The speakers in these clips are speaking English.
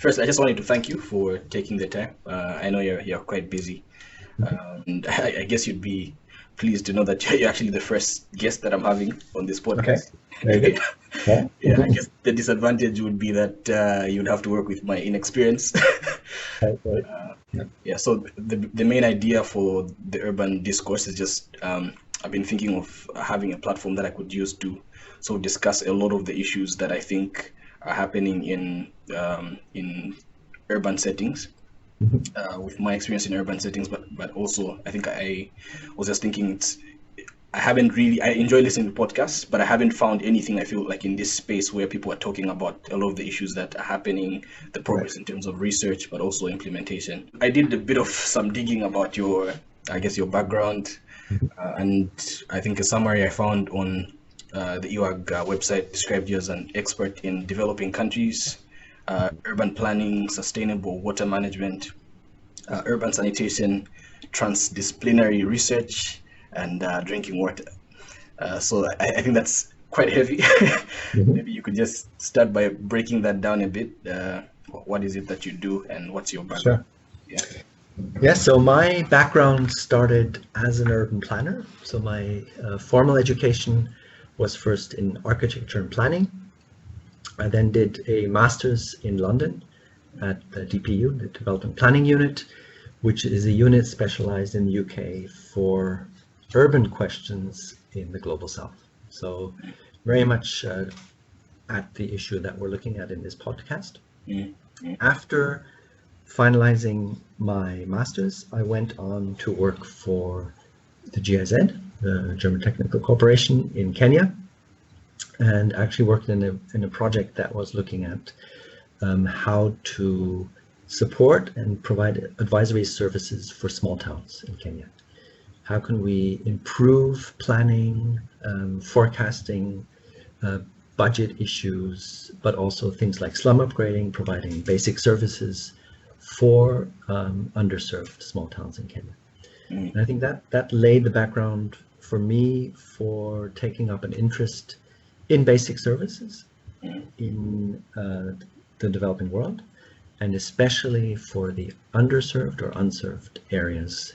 First, I just wanted to thank you for taking the time. I know you're quite busy, and I guess you'd be pleased to know that you're actually the first guest that I'm having on this Okay, podcast. very good. Yeah. Yeah, I guess the disadvantage would be that you'd have to work with my inexperience. Right. Yeah. Yeah, so the main idea for the urban discourse is just I've been thinking of having a platform that I could use to sort of discuss a lot of the issues that I think are happening in urban settings. With my experience in urban settings, but also I think I was just thinking I enjoy listening to podcasts, but I haven't found anything I feel like in this space where people are talking about a lot of the issues that are happening, the progress in terms of research, but also implementation. I did a bit of some digging about your background, and I think a summary I found on the EWAG website described you as an expert in developing countries, urban planning, sustainable water management, urban sanitation, transdisciplinary research, and drinking water. So I think that's quite heavy. Maybe you could just start by breaking that down a bit. What is it that you do, and what's your background? Sure. Yeah, so my background started as an urban planner. So my formal education was first in architecture and planning. I then did a master's in London at the DPU, the Development Planning Unit, which is a unit specialized in the UK for urban questions in the Global South. So very much at the issue that we're looking at in this podcast. After finalizing my master's, I went on to work for the GIZ, the German Technical Corporation in Kenya, and actually worked in a project that was looking at how to support and provide advisory services for small towns in Kenya. How can we improve planning, forecasting, budget issues, but also things like slum upgrading, providing basic services for underserved small towns in Kenya. And I think that laid the background for me for taking up an interest in basic services in the developing world, and especially for the underserved or unserved areas,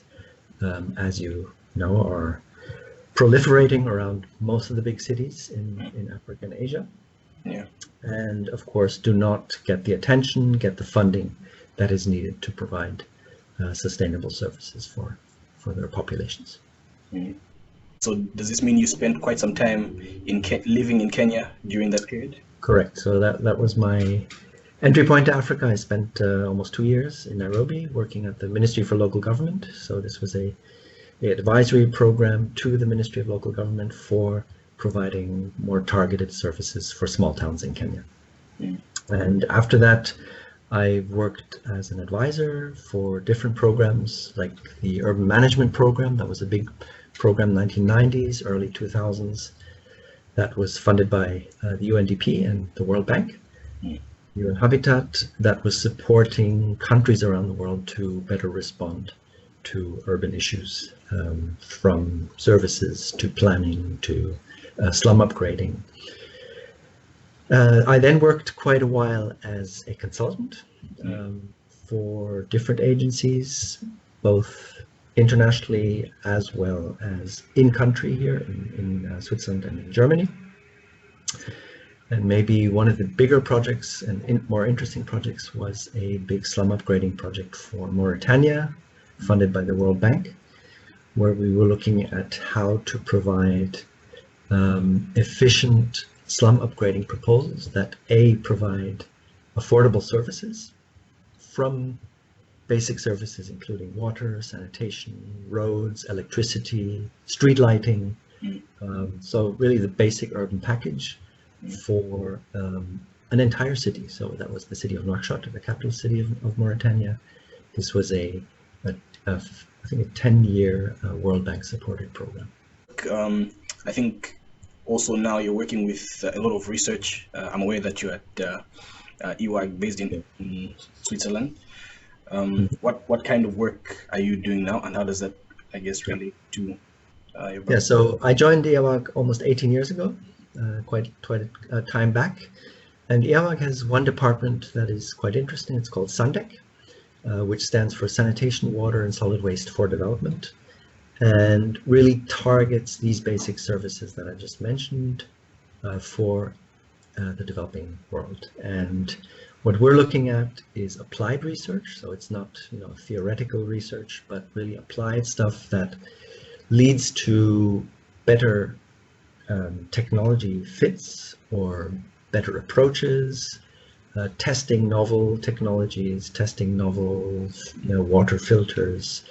as you know, are proliferating around most of the big cities in Africa and Asia. Yeah. And of course, do not get the attention, get the funding that is needed to provide sustainable services for their populations. So does this mean you spent quite some time living in Kenya during that period? Correct. So that was my entry point to Africa. I spent almost 2 years in Nairobi working at the Ministry for Local Government. So this was a advisory program to the Ministry of Local Government for providing more targeted services for small towns in Kenya. And after that, I worked as an advisor for different programs like the Urban Management Program. That was a big program, 1990s, early 2000s, that was funded by the UNDP and the World Bank. UN Habitat, that was supporting countries around the world to better respond to urban issues, from services to planning to slum upgrading. I then worked quite a while as a consultant for different agencies, both internationally as well as in country here in Switzerland and in Germany. And maybe one of the bigger projects and more interesting projects was a big slum upgrading project for Mauritania, funded by the World Bank, where we were looking at how to provide efficient slum upgrading proposals that provide affordable services, from basic services including water, sanitation, roads, electricity, street lighting. So really the basic urban package for an entire city. So that was the city of Nouakchott, the capital city of Mauritania. This was I think a 10-year World Bank supported program. I think also now you're working with a lot of research. I'm aware that you're at EWAG based in Switzerland. What kind of work are you doing now, and how does that, I guess, relate to your work? Yeah, so I joined EWAG almost 18 years ago, quite a time back. And IAMAG has one department that is quite interesting. It's called SANDEC, which stands for Sanitation, Water and Solid Waste for Development, and really targets these basic services that I just mentioned for the developing world. And what we're looking at is applied research. So it's not, theoretical research, but really applied stuff that leads to better technology fits or better approaches, testing novel technologies, testing novel water filters,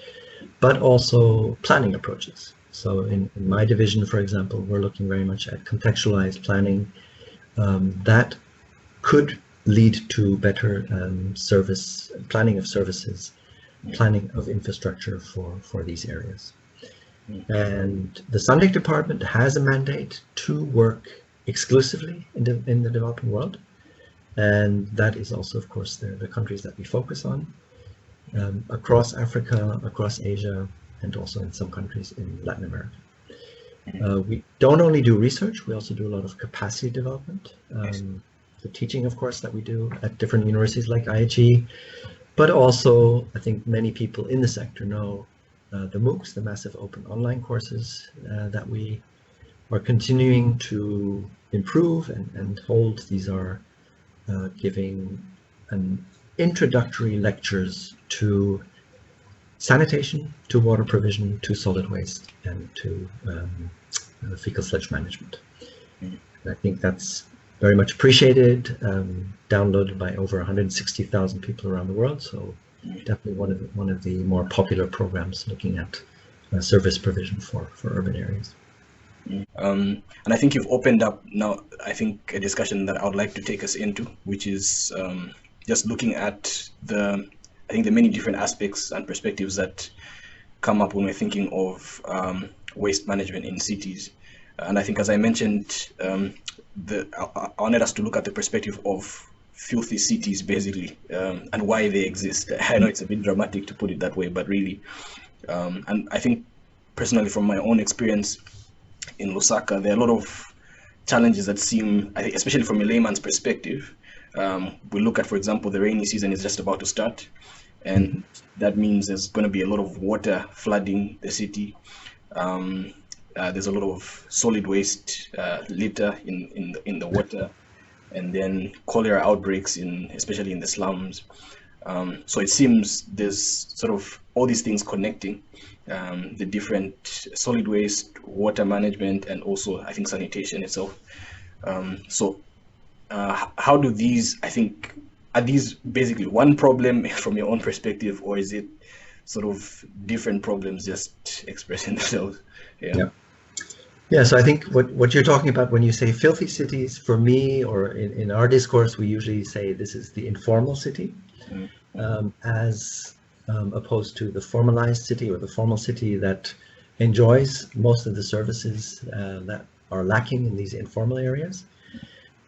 but also planning approaches. So in my division, for example, we're looking very much at contextualized planning that could lead to better service planning of services, planning of infrastructure for these areas. And the SANDEC department has a mandate to work exclusively in the developing world, and that is also, of course, the countries that we focus on across Africa, across Asia, and also in some countries in Latin America. We don't only do research, we also do a lot of capacity development. The teaching, of course, that we do at different universities like IHE, but also I think many people in the sector know the MOOCs, the massive open online courses that we are continuing to improve and hold. These are giving an introductory lectures to sanitation, to water provision, to solid waste, and to fecal sludge management. And I think that's very much appreciated, downloaded by over 160,000 people around the world. So definitely one of the more popular programs looking at service provision for urban areas. And I think you've opened up now, I think, a discussion that I would like to take us into, which is just looking at the many different aspects and perspectives that come up when we're thinking of waste management in cities. And I think, as I mentioned, I wanted us to look at the perspective of filthy cities, basically, and why they exist. I know it's a bit dramatic to put it that way, but really, and I think personally from my own experience in Lusaka, there are a lot of challenges that seem, I think, especially from a layman's perspective, we look at, for example, the rainy season is just about to start, and that means there's going to be a lot of water flooding the city. There's a lot of solid waste litter in the water, and then cholera outbreaks especially in the slums. So it seems there's sort of all these things connecting the different solid waste, water management, and also I think sanitation itself. How do these, I think, are these basically one problem from your own perspective, or is it sort of different problems just expressing themselves? Yeah, so I think what you're talking about when you say filthy cities, for me, or in our discourse, we usually say this is the informal city, as opposed to the formalized city or the formal city that enjoys most of the services that are lacking in these informal areas.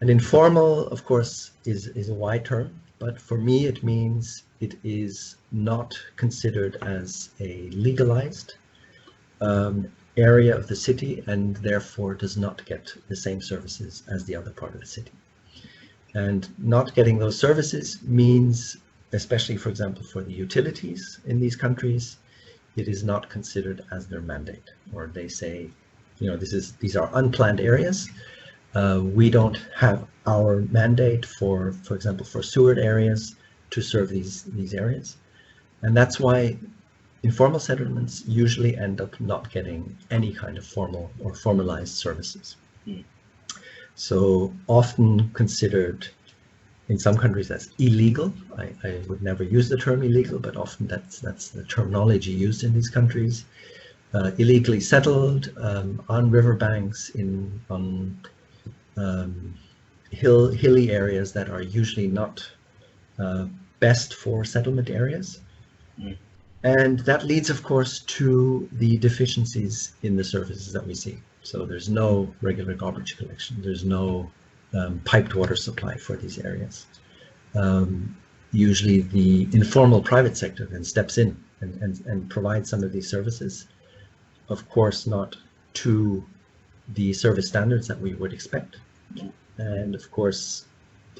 And informal, of course, is a wide term, but for me it means it is not considered as a legalized area of the city, and therefore does not get the same services as the other part of the city. And not getting those services means, especially, for example, for the utilities in these countries, it is not considered as their mandate, or they say, these are unplanned areas. We don't have our mandate for example, for sewered areas to serve these areas. And that's why informal settlements usually end up not getting any kind of formal or formalized services. So often considered in some countries as illegal. I would never use the term illegal, but often that's the terminology used in these countries. Illegally settled on riverbanks, on hilly areas that are usually not best for settlement areas. And that leads, of course, to the deficiencies in the services that we see. So there's no regular garbage collection. There's no piped water supply for these areas. Usually the informal private sector then steps in and provides some of these services. Of course, not to the service standards that we would expect. And of course,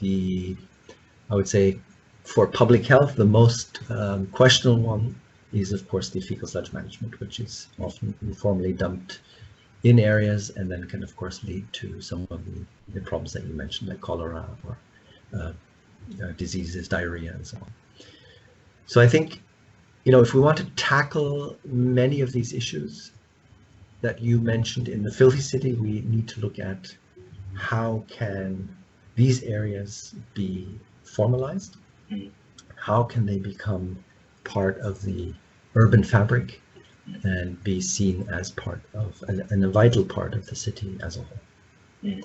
I would say, for public health, the most questionable one is, of course, the fecal sludge management, which is often informally dumped in areas and then can, of course, lead to some of the problems that you mentioned, like cholera or diseases, diarrhea, and so on. So I think, if we want to tackle many of these issues that you mentioned in the filthy city, we need to look at how can these areas be formalized? How can they become part of the urban fabric and be seen as part of a vital part of the city as a whole?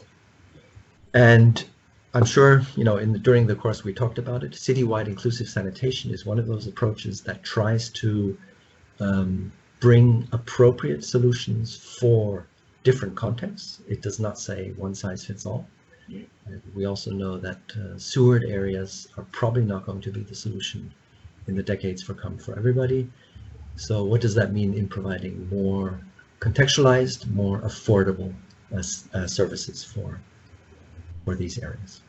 And I'm sure, during the course we talked about it, citywide inclusive sanitation is one of those approaches that tries to bring appropriate solutions for different contexts. It does not say one size fits all. And we also know that sewered areas are probably not going to be the solution in the decades to come for everybody. So what does that mean in providing more contextualized, more affordable services for these areas?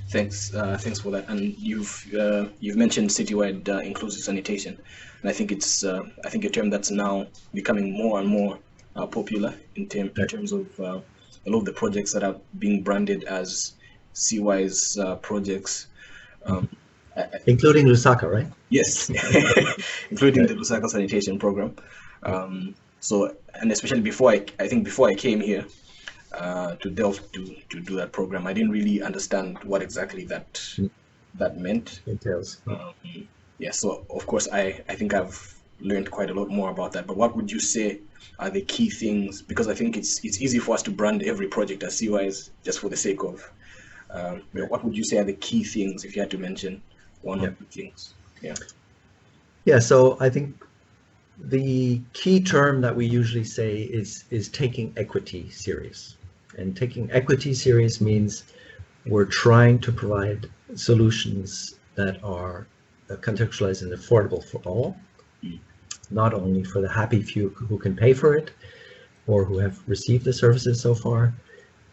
Thanks for that. And you've mentioned citywide inclusive sanitation, and I think it's a term that's now becoming more and more popular in terms of a lot of the projects that are being branded as CY's projects. Including Lusaka, right? Yes, including the Lusaka sanitation program. So, and especially before I came here to Delft to do that program, I didn't really understand what exactly that meant. Entails. Yeah, so of course I think I've learned quite a lot more about that. But what would you say are the key things? Because I think it's easy for us to brand every project as CYs just for the sake of. What would you say are the key things if you had to mention one or two things? Yeah. So I think the key term that we usually say is taking equity serious. And taking equity serious means we're trying to provide solutions that are contextualized and affordable for all, not only for the happy few who can pay for it or who have received the services so far.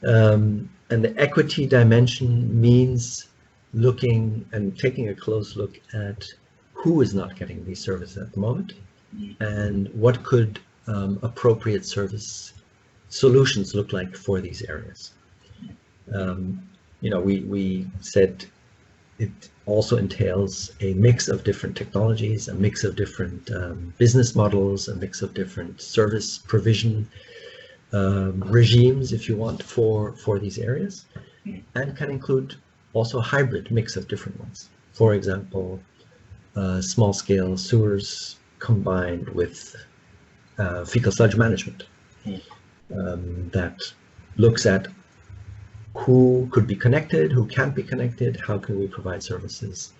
And the equity dimension means looking and taking a close look at who is not getting these services at the moment and what could appropriate service solutions look like for these areas. We said it also entails a mix of different technologies, a mix of different business models, a mix of different service provision regimes, if you want, for these areas, and can include also a hybrid mix of different ones. For example, small-scale sewers combined with fecal sludge management that looks at who could be connected, who can't be connected, how can we provide services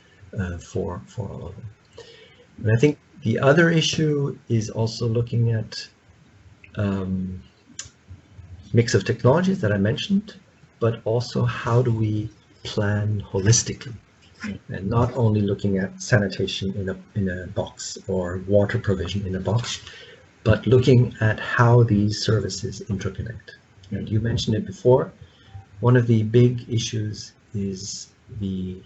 for all of them. And I think the other issue is also looking at mix of technologies that I mentioned, but also how do we plan holistically, and not only looking at sanitation in a box or water provision in a box, but looking at how these services interconnect. And you mentioned it before. One of the big issues is the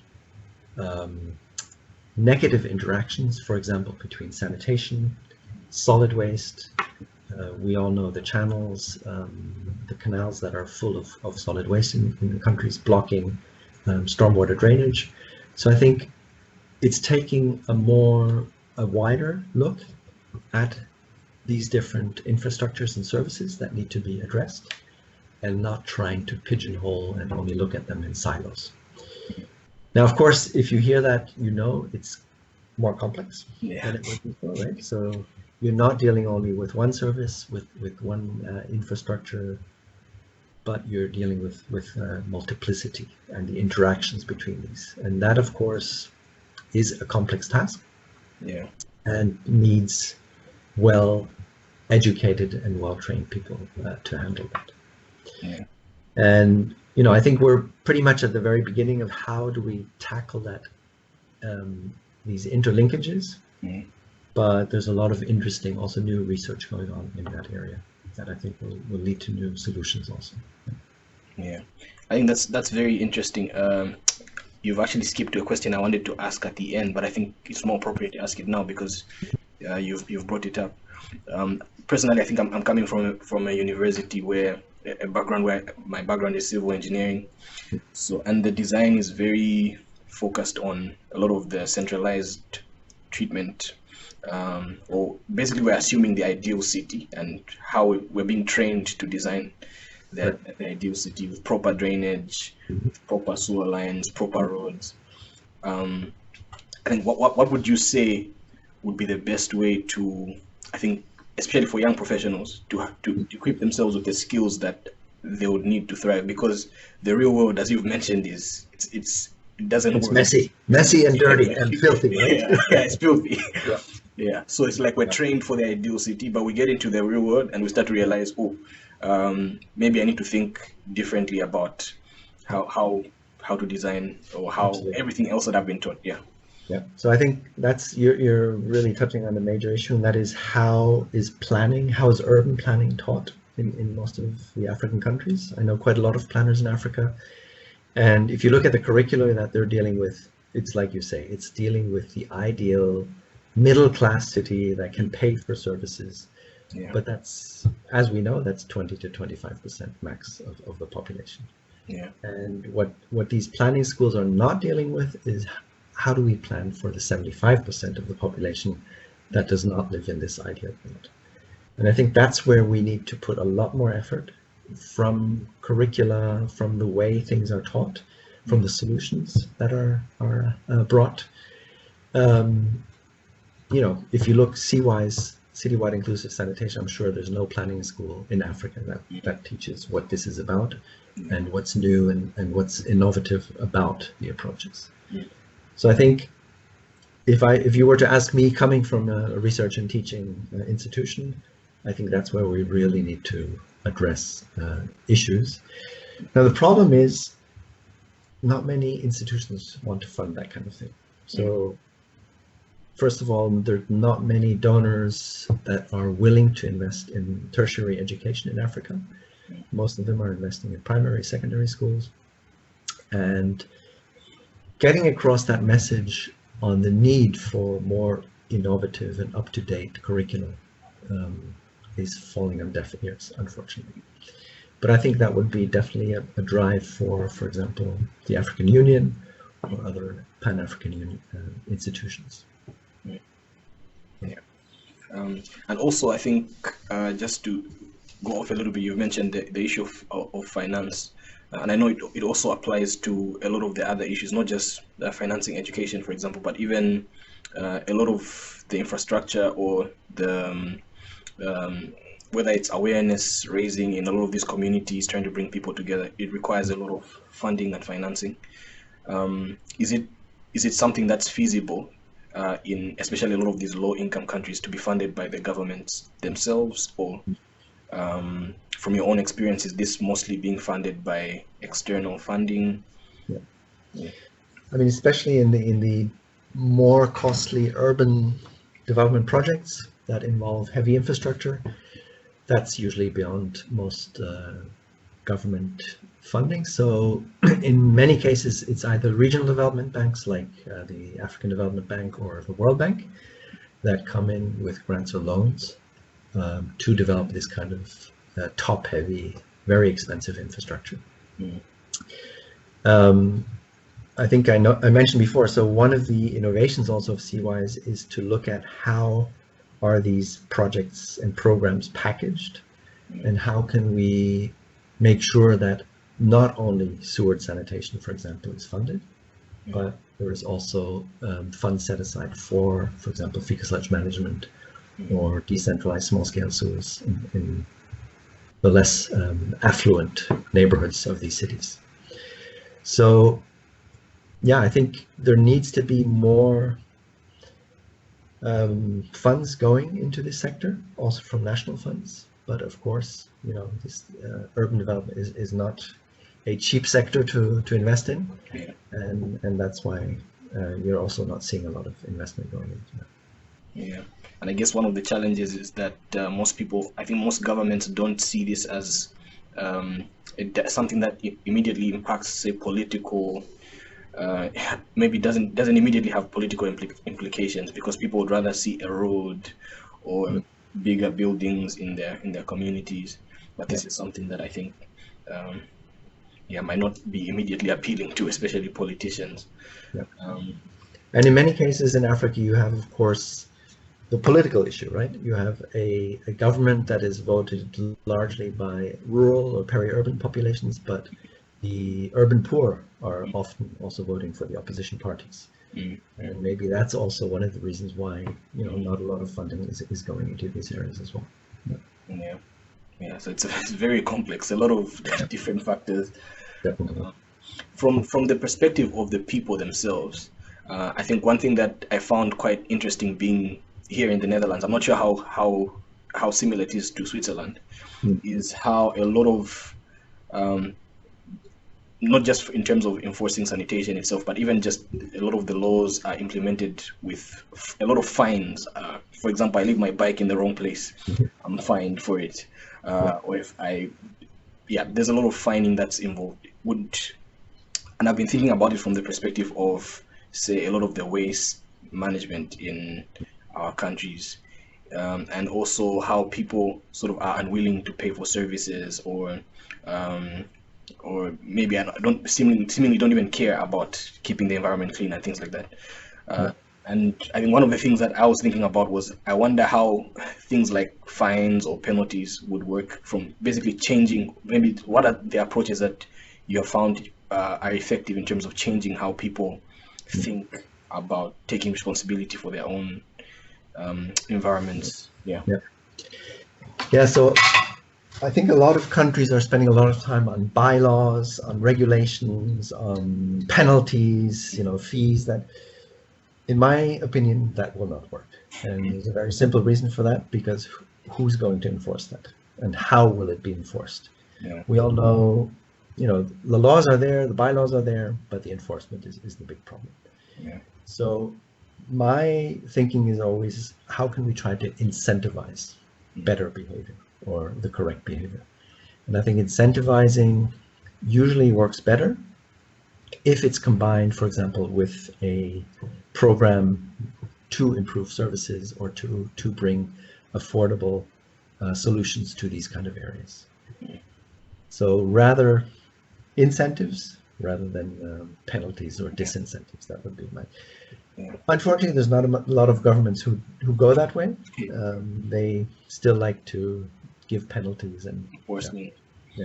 negative interactions, for example, between sanitation, solid waste. We all know the channels, the canals that are full of solid waste in the countries, blocking stormwater drainage. So I think it's taking a wider look at these different infrastructures and services that need to be addressed, and not trying to pigeonhole and only look at them in silos. Now, of course, if you hear that, it's more complex than it was before, right? So you're not dealing only with one service, with one infrastructure, but you're dealing with multiplicity and the interactions between these. And that, of course, is a complex task and needs well-educated and well-trained people to handle that. Yeah. And I think we're pretty much at the very beginning of how do we tackle that, these interlinkages. But there's a lot of interesting, also new research going on in that area that I think will lead to new solutions also. Yeah, I think that's very interesting. You've actually skipped a question I wanted to ask at the end, but I think it's more appropriate to ask it now because you've brought it up. Personally, I think I'm coming from a university where a background where my background is civil engineering. So, and the design is very focused on a lot of the centralized treatment, or basically we're assuming the ideal city and how we're being trained to design Right. the ideal city with proper drainage, with proper sewer lines, proper roads. Um, I think what would you say would be the best way to, I think, especially for young professionals, to equip themselves with the skills that they would need to thrive? Because the real world, as you've mentioned, it doesn't It's work. messy and Yeah, dirty and exactly. filthy, right? Yeah, it's filthy. Yeah. Yeah, so it's like we're Yeah. trained for the ideal city, but we get into the real world and we start to realize, oh, maybe I need to think differently about how how how to design or how Absolutely. everything else that I've been taught. Yeah. Yeah. So I think that's you're really touching on a major issue, and that is how is urban planning taught in most of the African countries? I know quite a lot of planners in Africa, and if you look at the curricula that they're dealing with, it's like you say, it's dealing with the ideal middle class city that can pay for services. Yeah. But that's, as we know, that's 20 to 25% max of the population. Yeah. And what these planning schools are not dealing with is how do we plan for the 75% of the population that does not live in this ideal world? And I think that's where we need to put a lot more effort from curricula, from the way things are taught, from the solutions that are brought. Um, if you look citywide inclusive sanitation, I'm sure there's no planning school in Africa that teaches what this is about and what's new and what's innovative about the approaches. So I think if you were to ask me, coming from a research and teaching institution, I think that's where we really need to address issues. Now the problem is not many institutions want to fund that kind of thing. So first of all, there are not many donors that are willing to invest in tertiary education in Africa. Most of them are investing in primary, secondary schools. And getting across that message on the need for more innovative and up-to-date curriculum is falling on deaf ears, unfortunately. But I think that would be definitely a drive for example, the African Union or other Pan-African Union institutions. Yeah. And also, I think just to go off a little bit, you mentioned the issue of finance. And I know it also applies to a lot of the other issues, not just financing education, for example, but even a lot of the infrastructure or the whether it's awareness raising in a lot of these communities, trying to bring people together. It requires a lot of funding and financing. Is it something that's feasible in especially a lot of these low income countries to be funded by the governments themselves, or from your own experience, is this mostly being funded by external funding? Yeah. Yeah. I mean, especially in the more costly urban development projects that involve heavy infrastructure, that's usually beyond most government funding. So in many cases, it's either regional development banks like the African Development Bank or the World Bank that come in with grants or loans to develop this kind of top-heavy, very expensive infrastructure. I think I mentioned before, so one of the innovations also of CWISE is to look at how are these projects and programs packaged, and how can we make sure that not only sewer sanitation, for example, is funded, but there is also funds set aside for example, fecal sludge management or decentralized small-scale sewers in the less affluent neighborhoods of these cities. So yeah, I think there needs to be more funds going into this sector, also from national funds. But of course, this urban development is not a cheap sector to invest in, and that's why you're also not seeing a lot of investment going into that. Yeah, and I guess one of the challenges is that most people, I think most governments don't see this as something that immediately impacts, say, political, maybe doesn't immediately have political implications, because people would rather see a road or bigger buildings in their communities. But this is something that I think, might not be immediately appealing to, especially politicians. Yeah. Um, And in many cases in Africa, you have, of course, the political issue, right? You have a government that is voted largely by rural or peri-urban populations, but the urban poor are often also voting for the opposition parties. And maybe that's also one of the reasons why, not a lot of funding is going into these areas as well. Yeah. So it's very complex, a lot of different factors. Definitely. From the perspective of the people themselves, I think one thing that I found quite interesting being here in the Netherlands, I'm not sure how similar it is to Switzerland, is how a lot of, not just in terms of enforcing sanitation itself, but even just a lot of the laws are implemented with a lot of fines. For example, I leave my bike in the wrong place, I'm fined for it. Or if there's a lot of fining that's involved. And I've been thinking about it from the perspective of, say, a lot of the waste management in our countries, and also how people sort of are unwilling to pay for services, or maybe I don't seemingly don't even care about keeping the environment clean and things like that. And I think one of the things that I was thinking about was, I wonder how things like fines or penalties would work, from basically changing, maybe what are the approaches that you have found are effective in terms of changing how people think about taking responsibility for their own environments. Yeah, so I think a lot of countries are spending a lot of time on bylaws, on regulations, on penalties, fees that, in my opinion, that will not work. And there's a very simple reason for that, because who's going to enforce that? And how will it be enforced? We all know, the laws are there, the bylaws are there, but the enforcement is the big problem. So my thinking is always, how can we try to incentivize better behavior, or the correct behavior? And I think incentivizing usually works better if it's combined, for example, with a program to improve services, or to bring affordable solutions to these kind of areas. So rather incentives rather than penalties or disincentives. That would be my. Unfortunately, there's not a lot of governments who go that way. They still like to give penalties and enforcement. I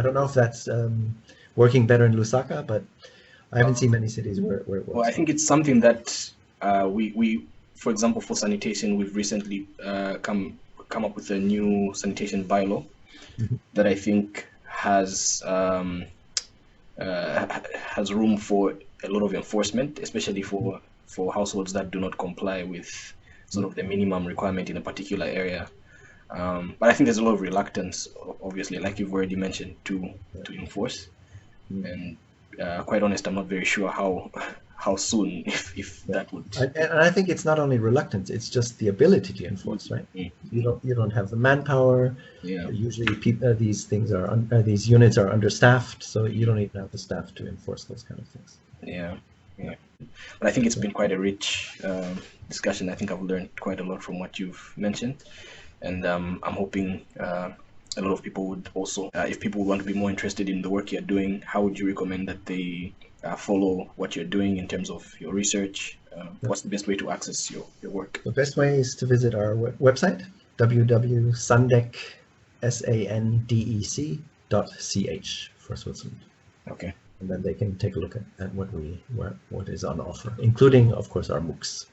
don't know if that's working better in Lusaka, but I haven't seen many cities where it works. Well, I think it's something that we, for example, for sanitation, we've recently come up with a new sanitation bylaw that I think has room for a lot of enforcement, especially for households that do not comply with sort of the minimum requirement in a particular area. But I think there's a lot of reluctance, obviously, like you've already mentioned, to enforce. And quite honest, I'm not very sure how soon, if that would. And I think it's not only reluctance; it's just the ability to enforce, right? You don't have the manpower. Usually, these units are understaffed, so you don't even have the staff to enforce those kind of things. But I think it's been quite a rich discussion. I think I've learned quite a lot from what you've mentioned, and I'm hoping a lot of people would also, if people want to be more interested in the work you're doing, how would you recommend that they follow what you're doing in terms of your research? What's the best way to access your work? The best way is to visit our website, www.sandec.ch for Switzerland. Okay. And then they can take a look at what is on offer, including, of course, our MOOCs.